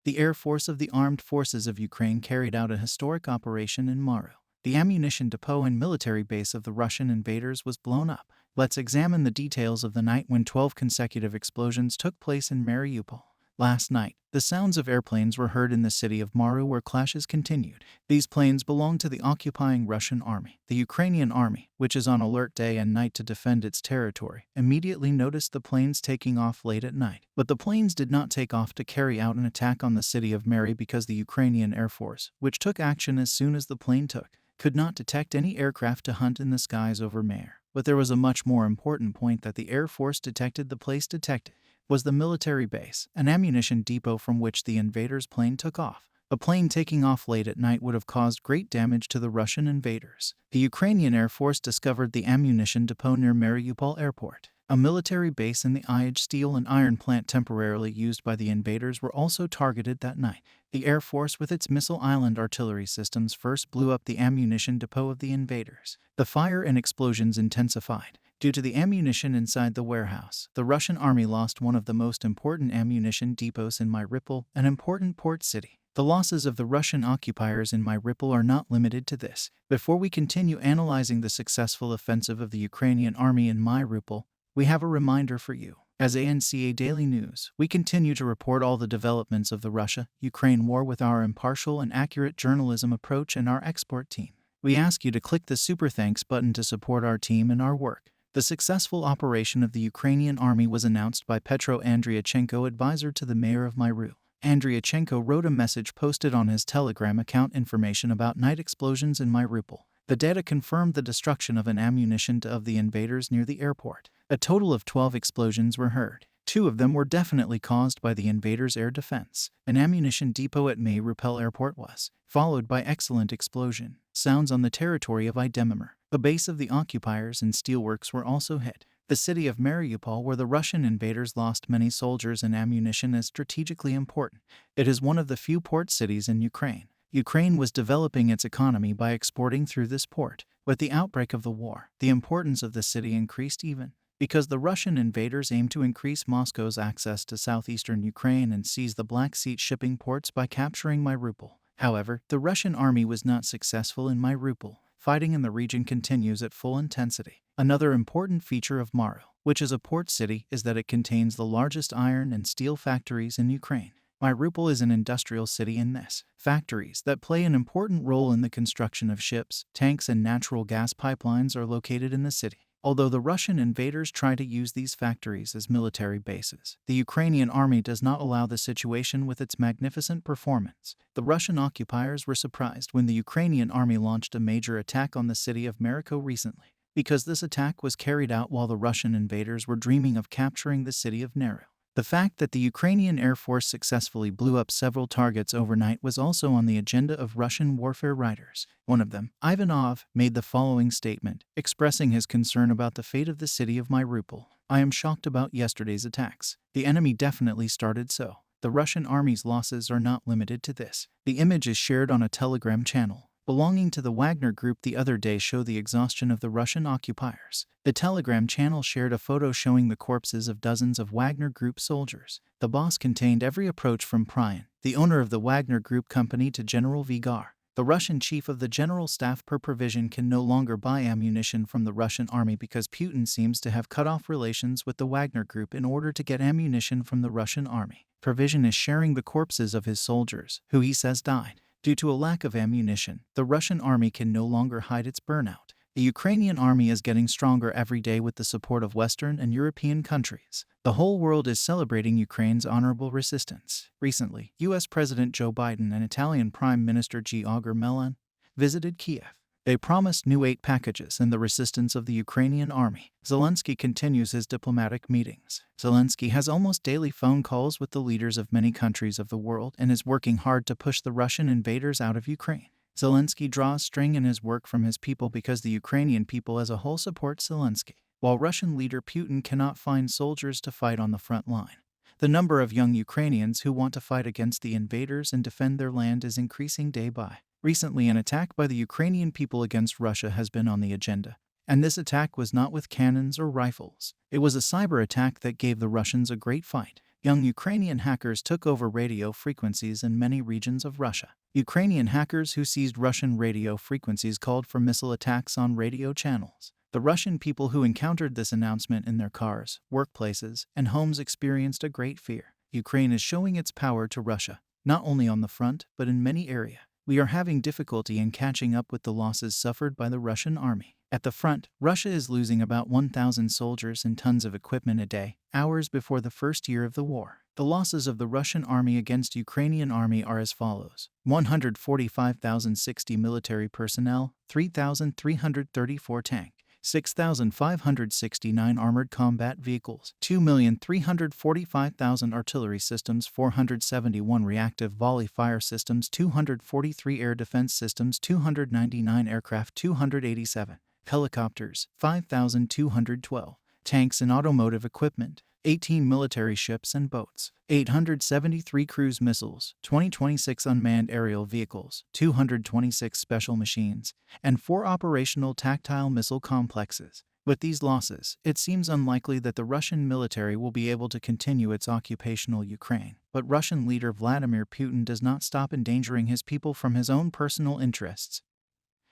The Air Force of the Armed Forces of Ukraine carried out a historic operation in Maru. The ammunition depot and military base of the Russian invaders was blown up. Let's examine the details of the night when 12 consecutive explosions took place in Mariupol. Last night, the sounds of airplanes were heard in the city of Maru where clashes continued. These planes belong to the occupying Russian army. The Ukrainian army, which is on alert day and night to defend its territory, immediately noticed the planes taking off late at night. But the planes did not take off to carry out an attack on the city of Mary because the Ukrainian Air Force, which took action as soon as the plane took, could not detect any aircraft to hunt in the skies over Mare. But there was a much more important point that the Air Force detected. The place detected was the military base, an ammunition depot from which the invaders' plane took off. A plane taking off late at night would have caused great damage to the Russian invaders. The Ukrainian Air Force discovered the ammunition depot near Mariupol Airport. A military base and the Ij steel and iron plant temporarily used by the invaders were also targeted that night. The Air Force with its Missile Island artillery systems first blew up the ammunition depot of the invaders. The fire and explosions intensified. Due to the ammunition inside the warehouse, the Russian army lost one of the most important ammunition depots in Mariupol, an important port city. The losses of the Russian occupiers in Mariupol are not limited to this. Before we continue analyzing the successful offensive of the Ukrainian army in Mariupol, we have a reminder for you. As ANCA Daily News, we continue to report all the developments of the Russia-Ukraine war with our impartial and accurate journalism approach and our export team. We ask you to click the Super Thanks button to support our team and our work. The successful operation of the Ukrainian army was announced by Petro Andriachenko, advisor to the mayor of Mariupol. Andriachenko wrote a message posted on his Telegram account information about night explosions in Mariupol. The data confirmed the destruction of an ammunition depot of the invaders near the airport. A total of 12 explosions were heard. 2 of them were definitely caused by the invaders' air defense. An ammunition depot at Mariupol Airport was followed by excellent explosion sounds on the territory of Idemir. The base of the occupiers and steelworks were also hit. The city of Mariupol, where the Russian invaders lost many soldiers and ammunition, is strategically important. It is one of the few port cities in Ukraine. Ukraine was developing its economy by exporting through this port. With the outbreak of the war, the importance of the city increased even because the Russian invaders aimed to increase Moscow's access to southeastern Ukraine and seize the Black Sea shipping ports by capturing Mariupol. However, the Russian army was not successful in Mariupol. Fighting in the region continues at full intensity. Another important feature of Maru, which is a port city, is that it contains the largest iron and steel factories in Ukraine. Mariupol is an industrial city in this. Factories that play an important role in the construction of ships, tanks, and natural gas pipelines are located in the city. Although the Russian invaders try to use these factories as military bases, the Ukrainian army does not allow the situation with its magnificent performance. The Russian occupiers were surprised when the Ukrainian army launched a major attack on the city of Mariupol recently, because this attack was carried out while the Russian invaders were dreaming of capturing the city of Mariupol. The fact that the Ukrainian Air Force successfully blew up several targets overnight was also on the agenda of Russian warfare writers. One of them, Ivanov, made the following statement, expressing his concern about the fate of the city of Mariupol. "I am shocked about yesterday's attacks. The enemy definitely started so. The Russian army's losses are not limited to this." The image is shared on a Telegram channel belonging to the Wagner Group the other day show the exhaustion of the Russian occupiers. The Telegram channel shared a photo showing the corpses of dozens of Wagner Group soldiers. The boss contained every approach from Pryan, the owner of the Wagner Group company, to General Vigar, the Russian chief of the general staff. Per provision can no longer buy ammunition from the Russian army because Putin seems to have cut off relations with the Wagner Group in order to get ammunition from the Russian army. Provision is sharing the corpses of his soldiers, who he says died. Due to a lack of ammunition, the Russian army can no longer hide its burnout. The Ukrainian army is getting stronger every day with the support of Western and European countries. The whole world is celebrating Ukraine's honorable resistance. Recently, U.S. President Joe Biden and Italian Prime Minister Giorgia Meloni visited Kiev. They promised new aid packages and the resistance of the Ukrainian army. Zelensky continues his diplomatic meetings. Zelensky has almost daily phone calls with the leaders of many countries of the world and is working hard to push the Russian invaders out of Ukraine. Zelensky draws strength in his work from his people because the Ukrainian people as a whole support Zelensky. While Russian leader Putin cannot find soldiers to fight on the front line, the number of young Ukrainians who want to fight against the invaders and defend their land is increasing day by. Recently, an attack by the Ukrainian people against Russia has been on the agenda, and this attack was not with cannons or rifles. It was a cyber attack that gave the Russians a great fight. Young Ukrainian hackers took over radio frequencies in many regions of Russia. Ukrainian hackers who seized Russian radio frequencies called for missile attacks on radio channels. The Russian people who encountered this announcement in their cars, workplaces, and homes experienced a great fear. Ukraine is showing its power to Russia, not only on the front, but in many areas. We are having difficulty in catching up with the losses suffered by the Russian army. At the front, Russia is losing about 1,000 soldiers and tons of equipment a day, hours before the first year of the war. The losses of the Russian army against Ukrainian army are as follows: 145,060 military personnel, 3,334 tanks, 6,569 armored combat vehicles, 2,345,000 artillery systems, 471 reactive volley fire systems, 243 air defense systems, 299 aircraft, 287 helicopters, 5,212 tanks and automotive equipment, 18 military ships and boats, 873 cruise missiles, 26 unmanned aerial vehicles, 226 special machines, and 4 operational tactile missile complexes. With these losses, it seems unlikely that the Russian military will be able to continue its occupational Ukraine. But Russian leader Vladimir Putin does not stop endangering his people from his own personal interests.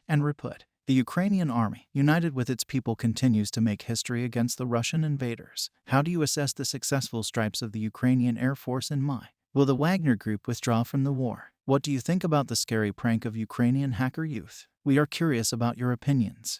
And reput. The Ukrainian army, united with its people, continues to make history against the Russian invaders. How do you assess the successful stripes of the Ukrainian Air Force in Mai? Will the Wagner Group withdraw from the war? What do you think about the scary prank of Ukrainian hacker youth? We are curious about your opinions.